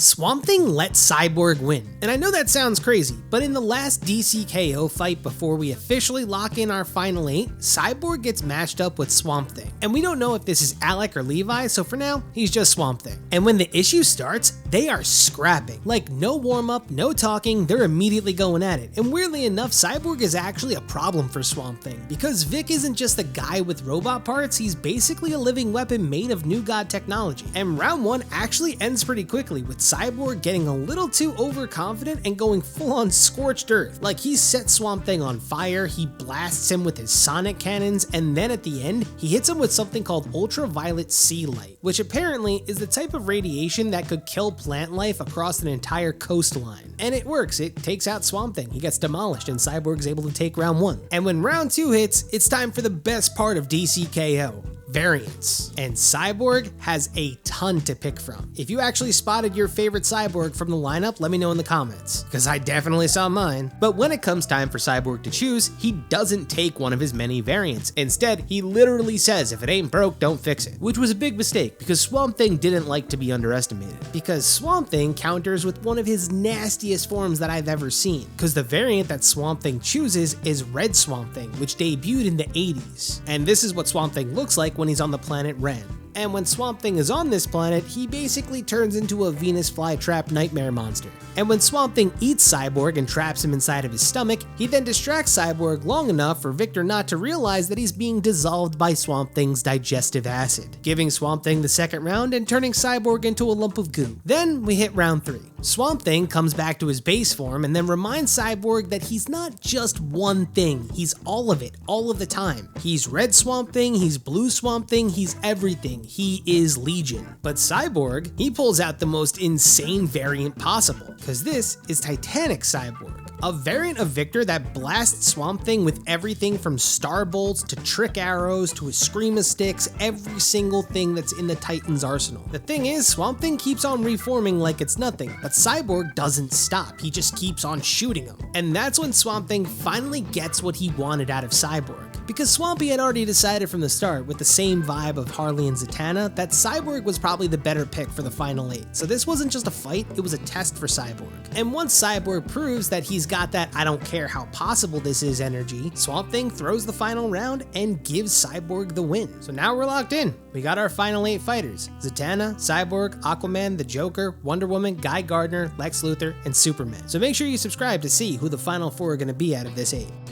Swamp Thing let Cyborg win. And I know that sounds crazy, but in the last DCKO fight before we officially lock in our final 8, Cyborg gets matched up with Swamp Thing. And we don't know if this is Alec or Levi, so for now, he's just Swamp Thing. And when the issue starts, they are scrapping. Like no warm up, no talking, they're immediately going at it. And weirdly enough, Cyborg is actually a problem for Swamp Thing, because Vic isn't just a guy with robot parts, he's basically a living weapon made of New God technology. And round 1 actually ends pretty quickly, with Cyborg getting a little too overconfident and going full on scorched earth. Like he sets Swamp Thing on fire, he blasts him with his sonic cannons, and then at the end, he hits him with something called ultraviolet sea light, which apparently is the type of radiation that could kill plant life across an entire coastline. And it works, it takes out Swamp Thing, he gets demolished, and Cyborg's able to take round 1. And when round 2 hits, it's time for the best part of DCKO. Variants. And Cyborg has a ton to pick from. If you actually spotted your favorite Cyborg from the lineup, let me know in the comments, because I definitely saw mine. But when it comes time for Cyborg to choose, he doesn't take one of his many variants. Instead, he literally says, if it ain't broke, don't fix it. Which was a big mistake, because Swamp Thing didn't like to be underestimated. Because Swamp Thing counters with one of his nastiest forms that I've ever seen. Because the variant that Swamp Thing chooses is Red Swamp Thing, which debuted in the 80s. And this is what Swamp Thing looks like when he's on the planet Ren. And when Swamp Thing is on this planet, he basically turns into a Venus flytrap nightmare monster. And when Swamp Thing eats Cyborg and traps him inside of his stomach, he then distracts Cyborg long enough for Victor not to realize that he's being dissolved by Swamp Thing's digestive acid, giving Swamp Thing the second round and turning Cyborg into a lump of goo. Then we hit round 3. Swamp Thing comes back to his base form and then reminds Cyborg that he's not just one thing, he's all of it, all of the time. He's Red Swamp Thing, he's Blue Swamp Thing, he's everything. He is Legion. But Cyborg, he pulls out the most insane variant possible, because this is Titanic Cyborg. A variant of Victor that blasts Swamp Thing with everything from star bolts to trick arrows to Eskrima sticks, every single thing that's in the Titan's arsenal. The thing is, Swamp Thing keeps on reforming like it's nothing, but Cyborg doesn't stop, he just keeps on shooting him. And that's when Swamp Thing finally gets what he wanted out of Cyborg. Because Swampy had already decided from the start, with the same vibe of Harley and Zatanna, that Cyborg was probably the better pick for the final 8. So this wasn't just a fight, it was a test for Cyborg. And once Cyborg proves that he's got that I don't care how possible this is energy, Swamp Thing throws the final round and gives Cyborg the win. So now we're locked in. We got our final 8 fighters: Zatanna, Cyborg, Aquaman, the Joker, Wonder Woman, Guy Gardner, Lex Luthor, and Superman. So make sure you subscribe to see who the final 4 are going to be out of this 8.